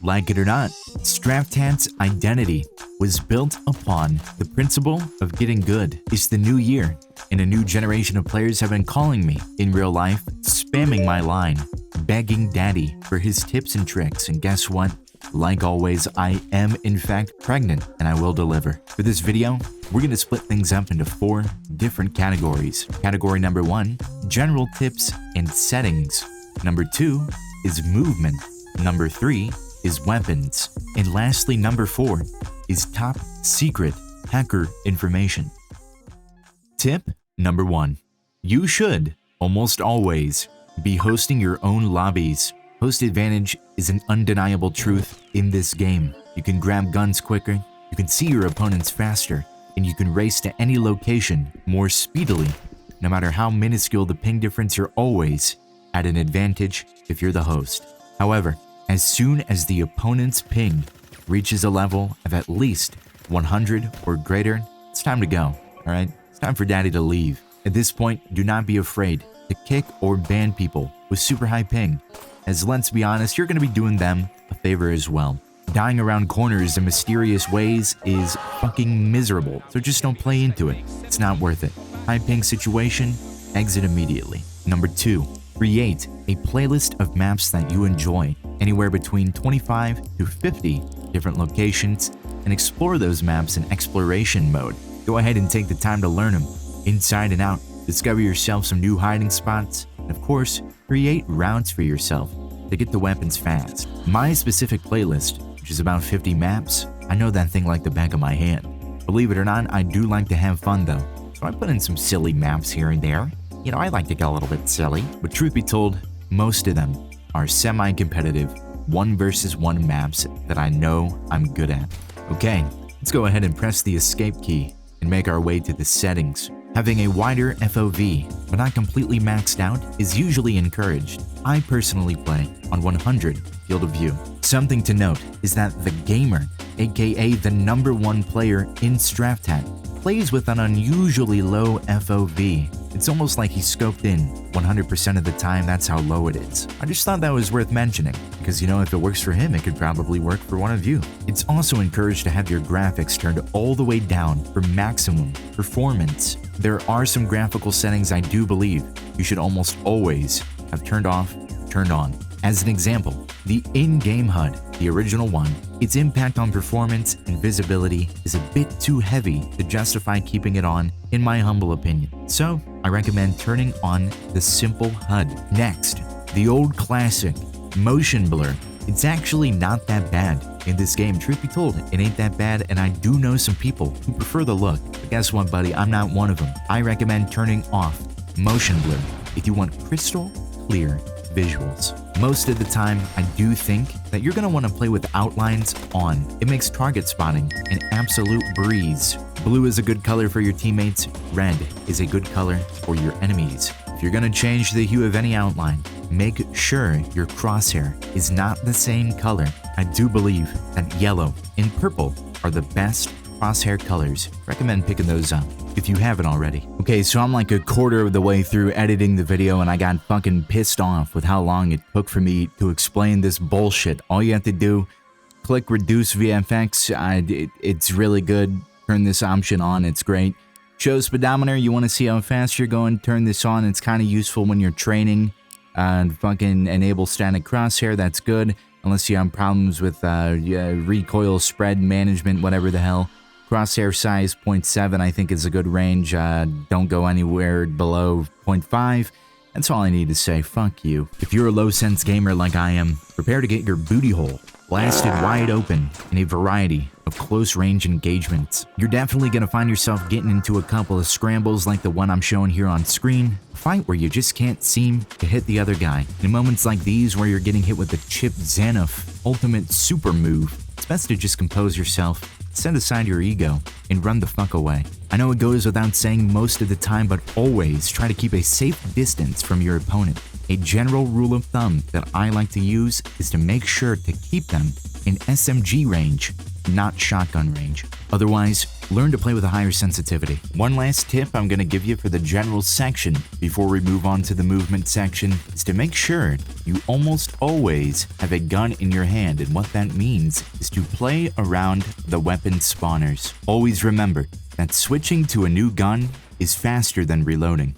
Like it or not, STRAFTAT's identity was built upon the principle of getting good. It's the new year, and a new generation of players have been calling me in real life, spamming my line, begging daddy for his tips and tricks, and guess what? Like always, I am in fact pregnant, and I will deliver. For this video, we're going to split things up into 4 different categories. Category number 1, general tips and settings. Number 2 is movement. Number 3 is weapons. And lastly, number 4 is top secret hacker information. Tip number 1. You should almost always be hosting your own lobbies. Host advantage is an undeniable truth in this game. You can grab guns quicker, you can see your opponents faster, and you can race to any location more speedily. No matter how minuscule the ping difference, you're always at an advantage if you're the host. However, as soon as the opponent's ping reaches a level of at least 100 or greater, it's time to go, alright? It's time for daddy to leave. At this point, do not be afraid to kick or ban people with super high ping, as let's be honest, you're going to be doing them a favor as well. Dying around corners in mysterious ways is fucking miserable, so just don't play into it. It's not worth it. High ping situation, exit immediately. Number 2, create a playlist of maps that you enjoy, anywhere between 25 to 50 different locations, and explore those maps in exploration mode. Go ahead and take the time to learn them inside and out. Discover yourself some new hiding spots, and of course, create routes for yourself to get the weapons fast. My specific playlist, which is about 50 maps, I know that thing like the back of my hand. Believe it or not, I do like to have fun though, so I put in some silly maps here and there. You know, I like to get a little bit silly, but truth be told, most of them are semi-competitive 1 versus 1 maps that I know I'm good at. Okay, let's go ahead and press the escape key and make our way to the settings. Having a wider FOV, but not completely maxed out, is usually encouraged. I personally play on 100 field of view. Something to note is that the gamer, aka the #1 player in STRAFTAT, plays with an unusually low FOV. It's almost like he's scoped in 100% of the time. That's how low it is. I just thought that was worth mentioning, because you know, if it works for him, it could probably work for one of you. It's also encouraged to have your graphics turned all the way down for maximum performance. There are some graphical settings I do believe you should almost always have turned off, turned on. As an example, the in-game HUD, the original one, its impact on performance and visibility is a bit too heavy to justify keeping it on, in my humble opinion. So, I recommend turning on the simple HUD. Next, the old classic, motion blur. It's actually not that bad in this game. Truth be told, it ain't that bad, and I do know some people who prefer the look. But guess what, buddy? I'm not one of them. I recommend turning off motion blur if you want crystal clear visuals. Most of the time, I do think that you're going to want to play with outlines on. It makes target spotting an absolute breeze. Blue is a good color for your teammates. Red is a good color for your enemies. If you're going to change the hue of any outline, make sure your crosshair is not the same color. I do believe that yellow and purple are the best crosshair colors. Recommend picking those up if you haven't already. Okay, so I'm like a quarter of the way through editing the video, and I got fucking pissed off with how long it took for me to explain this bullshit. All you have to do, click reduce VFX. It's really good. Turn this option on, it's great. Show speedometer, you want to see how fast you're going, turn this on. It's kind of useful when you're training. Fucking enable static crosshair, that's good. Unless you have problems with recoil spread management, whatever the hell. Crosshair size 0.7 I think is a good range. Don't go anywhere below 0.5. That's all I need to say. Fuck you. If you're a low sense gamer like I am, prepare to get your booty hole blasted wide open in a variety of close range engagements. You're definitely gonna find yourself getting into a couple of scrambles like the one I'm showing here on screen. A fight where you just can't seem to hit the other guy. In moments like these where you're getting hit with the Chip Xanoff ultimate super move, it's best to just compose yourself, set aside your ego, and run the fuck away. I know it goes without saying most of the time, but always try to keep a safe distance from your opponent. A general rule of thumb that I like to use is to make sure to keep them in SMG range, not shotgun range. Otherwise, learn to play with a higher sensitivity. One last tip I'm going to give you for the general section before we move on to the movement section is to make sure you almost always have a gun in your hand, and what that means is to play around the weapon spawners. Always remember that switching to a new gun is faster than reloading.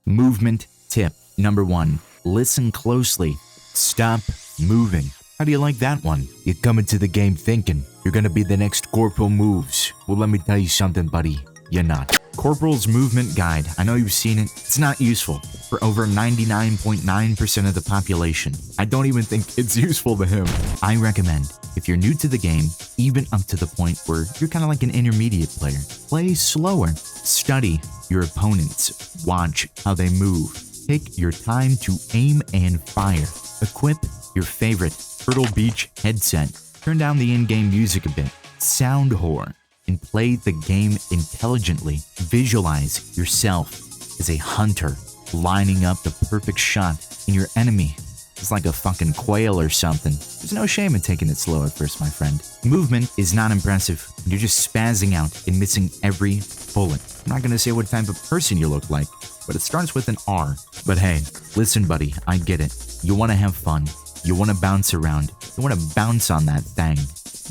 Movement tip number 1. Listen closely. Stop moving. How do you like that one? You come into the game thinking you're gonna be the next Corporal Moves. Well, let me tell you something, buddy. You're not. Corporal's movement guide. I know you've seen it. It's not useful for over 99.9% of the population. I don't even think it's useful to him. I recommend, if you're new to the game, even up to the point where you're kind of like an intermediate player, play slower. Study your opponents. Watch how they move. Take your time to aim and fire. Equip your favorite Turtle Beach headset. Turn down the in-game music a bit. Sound whore. And play the game intelligently. Visualize yourself as a hunter, lining up the perfect shot, and your enemy is like a fucking quail or something. There's no shame in taking it slow at first, my friend. Movement is not impressive. You're just spazzing out and missing every bullet. I'm not gonna say what type of person you look like, but it starts with an R. But hey, listen buddy, I get it. You wanna have fun. You wanna bounce around. You wanna bounce on that thing.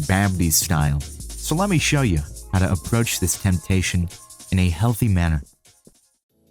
Babdy style. So let me show you how to approach this temptation in a healthy manner.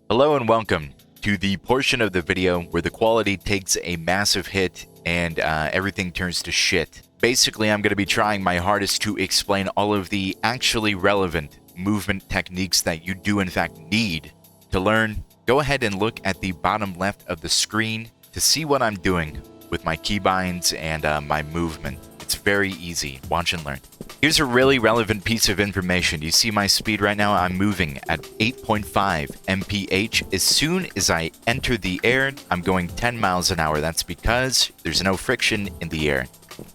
Hello and welcome to the portion of the video where the quality takes a massive hit and everything turns to shit. Basically, I'm going to be trying my hardest to explain all of the actually relevant movement techniques that you do in fact need to learn. Go ahead and look at the bottom left of the screen to see what I'm doing with my keybinds and my movement. It's very easy. Watch and learn. Here's a really relevant piece of information. You see my speed right now? I'm moving at 8.5 mph. As soon as I enter the air, I'm going 10 miles an hour. That's because there's no friction in the air.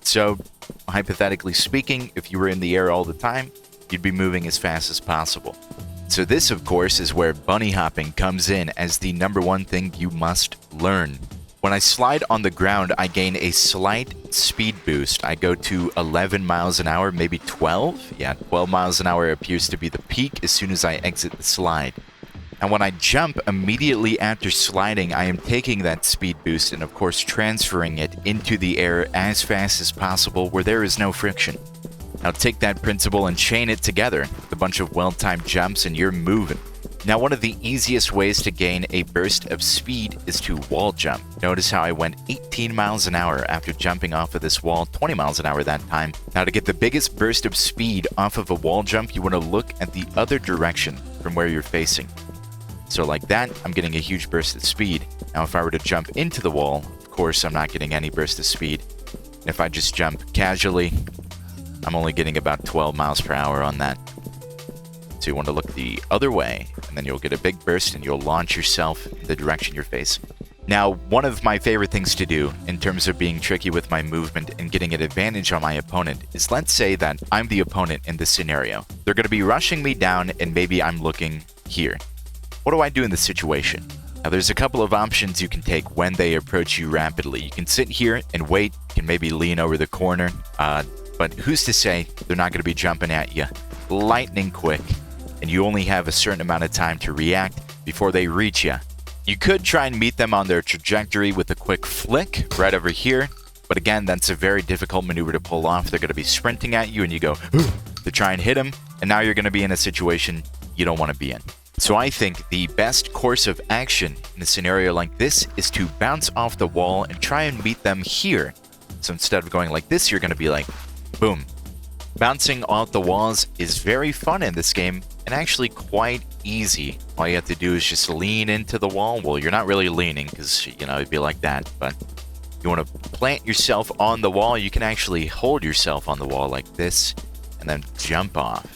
So, hypothetically speaking, if you were in the air all the time, you'd be moving as fast as possible. So this, of course, is where bunny hopping comes in as the #1 thing you must learn. When I slide on the ground, I gain a slight speed boost. I go to 11 miles an hour, maybe 12. Yeah, 12 miles an hour appears to be the peak as soon as I exit the slide. And when I jump immediately after sliding, I am taking that speed boost and, of course, transferring it into the air as fast as possible where there is no friction. Now take that principle and chain it together with a bunch of well-timed jumps and you're moving. Now, one of the easiest ways to gain a burst of speed is to wall jump. Notice how I went 18 miles an hour after jumping off of this wall, 20 miles an hour that time. Now, to get the biggest burst of speed off of a wall jump, you want to look at the other direction from where you're facing. So like that, I'm getting a huge burst of speed. Now, if I were to jump into the wall, of course, I'm not getting any burst of speed. And if I just jump casually, I'm only getting about 12 miles per hour on that. So you want to look the other way, and then you'll get a big burst and you'll launch yourself in the direction you're facing. Now, one of my favorite things to do in terms of being tricky with my movement and getting an advantage on my opponent is, let's say that I'm the opponent in this scenario. They're going to be rushing me down and maybe I'm looking here. What do I do in this situation? Now, there's a couple of options you can take when they approach you rapidly. You can sit here and wait, you can maybe lean over the corner, but who's to say they're not going to be jumping at you lightning quick, and you only have a certain amount of time to react before they reach you. You could try and meet them on their trajectory with a quick flick right over here, but again, that's a very difficult maneuver to pull off. They're going to be sprinting at you and you go to try and hit them, and now you're going to be in a situation you don't want to be in. So I think the best course of action in a scenario like this is to bounce off the wall and try and meet them here. So instead of going like this, you're going to be like, boom. Bouncing off the walls is very fun in this game and actually quite easy. All you have to do is just lean into the wall. Well, you're not really leaning because, you know, it'd be like that, but you want to plant yourself on the wall. You can actually hold yourself on the wall like this and then jump off.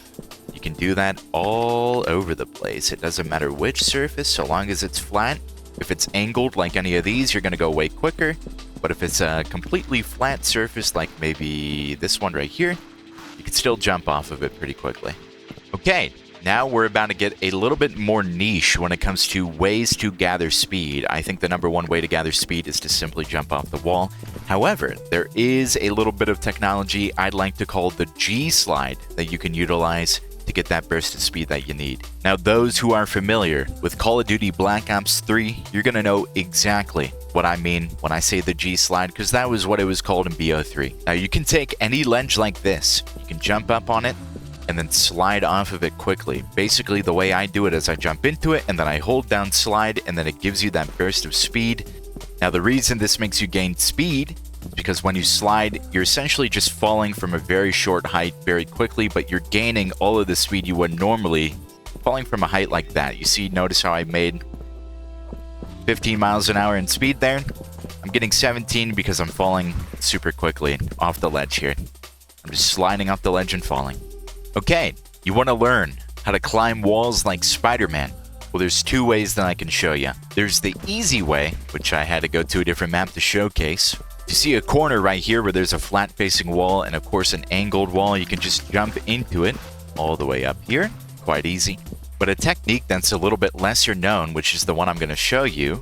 You can do that all over the place. It doesn't matter which surface, so long as it's flat. If it's angled like any of these, you're going to go way quicker. But if it's a completely flat surface like maybe this one right here, you can still jump off of it pretty quickly. Okay, Now we're about to get a little bit more niche when it comes to ways to gather speed. I think the number one way to gather speed is to simply jump off the wall. However, there is a little bit of technology I'd like to call the G-slide that you can utilize to get that burst of speed that you need. Now, those who are familiar with Call of Duty Black Ops 3, you're going to know exactly what I mean when I say the G-slide, because that was what it was called in BO3. Now, you can take any ledge like this, you can jump up on it, and then slide off of it quickly. Basically, the way I do it is I jump into it, and then I hold down slide, and then it gives you that burst of speed. Now, the reason this makes you gain speed is because when you slide, you're essentially just falling from a very short height very quickly, but you're gaining all of the speed you would normally falling from a height like that. You see, notice how I made 15 miles an hour in speed there? I'm getting 17 because I'm falling super quickly off the ledge here. I'm just sliding off the ledge and falling. Okay, you want to learn how to climb walls like Spider-Man? Well, there's two ways that I can show you. There's the easy way, which I had to go to a different map to showcase. You see a corner right here where there's a flat-facing wall and, of course, an angled wall. You can just jump into it all the way up here. Quite easy. But a technique that's a little bit lesser known, which is the one I'm going to show you,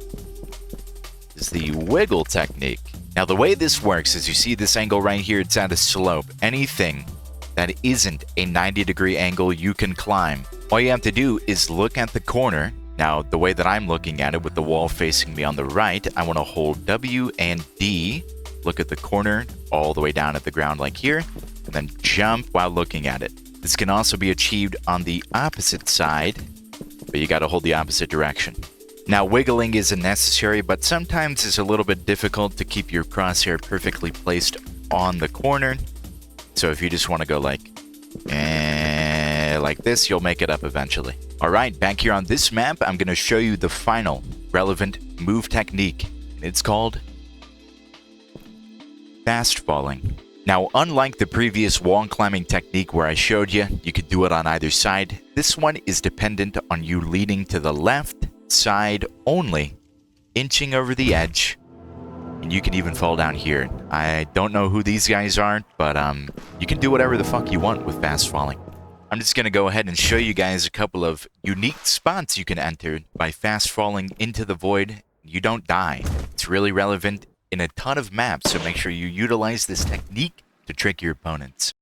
is the wiggle technique. Now, the way this works is you see this angle right here. It's at a slope. Anything that isn't a 90-degree angle you can climb. All you have to do is look at the corner. Now, the way that I'm looking at it with the wall facing me on the right, I want to hold W and D, look at the corner all the way down at the ground like here, and then jump while looking at it. This can also be achieved on the opposite side, but you got to hold the opposite direction. Now, wiggling isn't necessary, but sometimes it's a little bit difficult to keep your crosshair perfectly placed on the corner. So if you just want to go like this, you'll make it up eventually. Alright, back here on this map, I'm going to show you the final relevant move technique. It's called fast falling. Now, unlike the previous wall climbing technique where I showed you, you could do it on either side. This one is dependent on you leaning to the left side only, inching over the edge. And you can even fall down here. I don't know who these guys are, but you can do whatever the fuck you want with fast falling. I'm just going to go ahead and show you guys a couple of unique spots you can enter by fast falling into the void. You don't die. It's really relevant in a ton of maps, so make sure you utilize this technique to trick your opponents.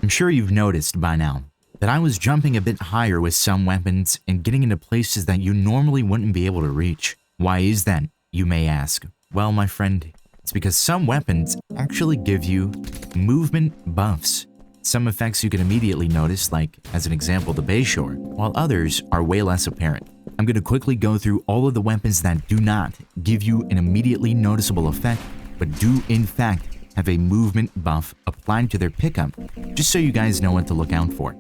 I'm sure you've noticed by now that I was jumping a bit higher with some weapons and getting into places that you normally wouldn't be able to reach. Why is that, you may ask? Well, my friend, it's because some weapons actually give you movement buffs. Some effects you can immediately notice, like, as an example, the Bayshore, while others are way less apparent. I'm going to quickly go through all of the weapons that do not give you an immediately noticeable effect, but do in fact have a movement buff applied to their pickup, just so you guys know what to look out for.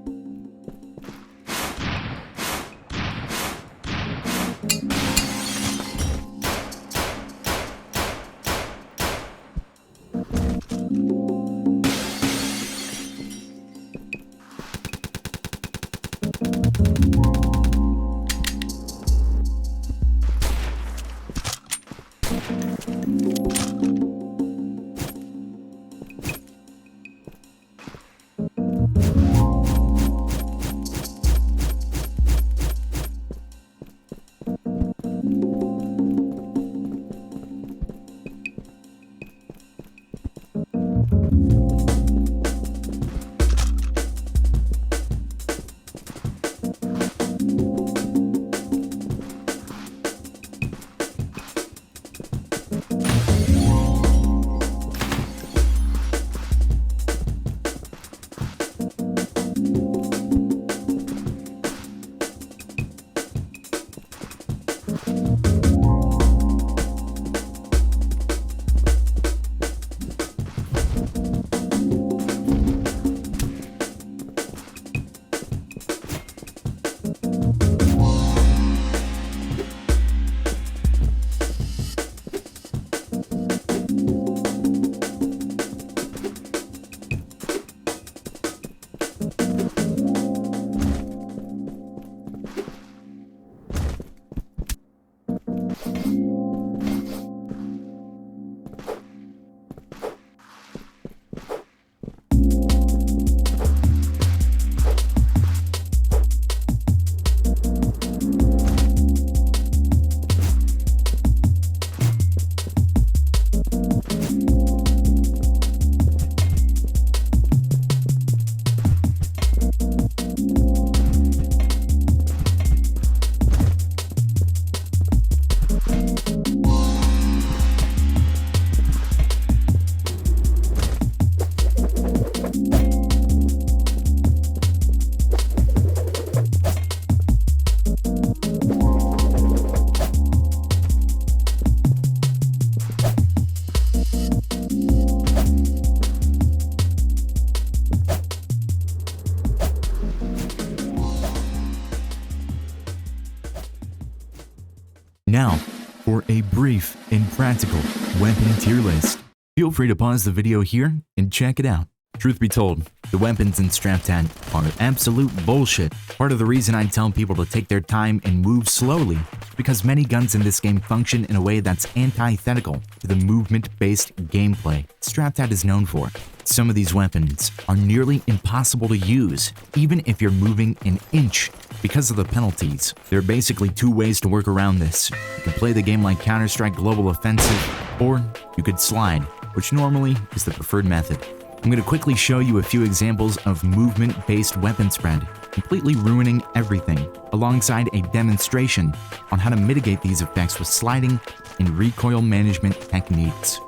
Now, for a brief and practical weapon tier list. Feel free to pause the video here and check it out. Truth be told, the weapons in STRAFTAT are absolute bullshit. Part of the reason I tell people to take their time and move slowly is because many guns in this game function in a way that's antithetical to the movement-based gameplay STRAFTAT is known for. Some of these weapons are nearly impossible to use, even if you're moving an inch, because of the penalties. There are basically two ways to work around this. You can play the game like Counter-Strike Global Offensive, or you could slide, which normally is the preferred method. I'm going to quickly show you a few examples of movement-based weapon spread, completely ruining everything, alongside a demonstration on how to mitigate these effects with sliding and recoil management techniques.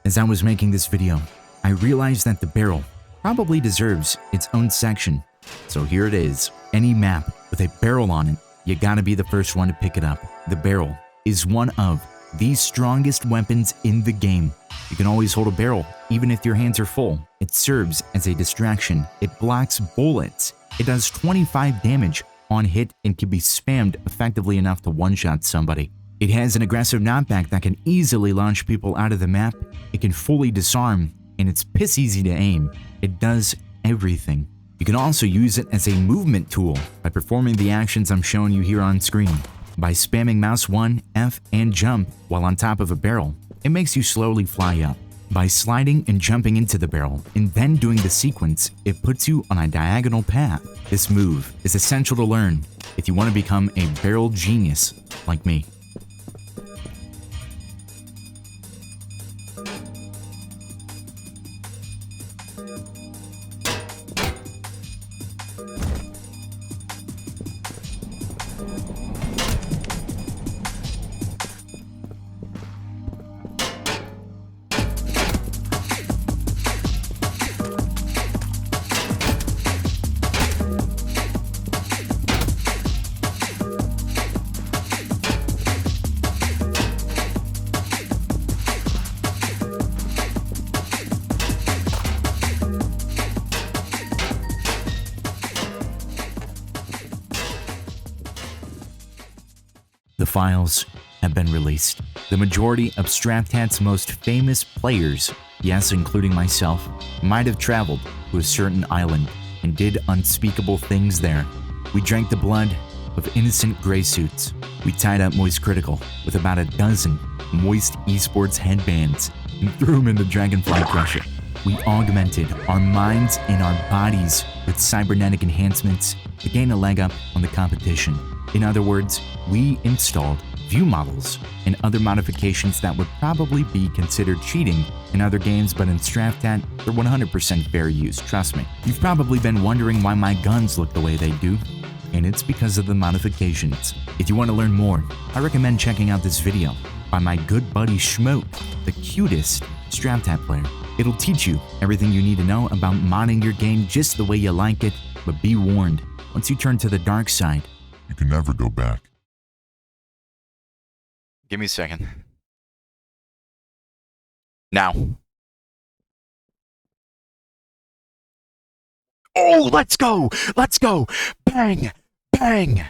As I was making this video, I realized that the barrel probably deserves its own section. So here it is. Any map with a barrel on it, you gotta be the first one to pick it up. The barrel is one of the strongest weapons in the game. You can always hold a barrel, even if your hands are full. It serves as a distraction. It blocks bullets. It does 25 damage on hit and can be spammed effectively enough to one-shot somebody. It has an aggressive knockback that can easily launch people out of the map. It can fully disarm, and it's piss easy to aim. It does everything. You can also use it as a movement tool by performing the actions I'm showing you here on screen. By spamming mouse 1, F, and jump while on top of a barrel, it makes you slowly fly up. By sliding and jumping into the barrel and then doing the sequence, it puts you on a diagonal path. This move is essential to learn if you want to become a barrel genius like me. The files have been released. The majority of STRAFTAT's most famous players, yes, including myself, might have traveled to a certain island and did unspeakable things there. We drank the blood of innocent gray suits. We tied up Moist Critical with about a dozen Moist Esports headbands and threw them into Dragonfly Crusher. We augmented our minds and our bodies with cybernetic enhancements to gain a leg up on the competition. In other words, we installed view models and other modifications that would probably be considered cheating in other games, but in STRAFTAT, they're 100% fair use, trust me. You've probably been wondering why my guns look the way they do, and it's because of the modifications. If you want to learn more, I recommend checking out this video by my good buddy Schmoke, the cutest STRAFTAT player. It'll teach you everything you need to know about modding your game just the way you like it, but be warned, once you turn to the dark side, you can never go back. Give me a second. Now. Oh, let's go! Let's go! Bang! Bang!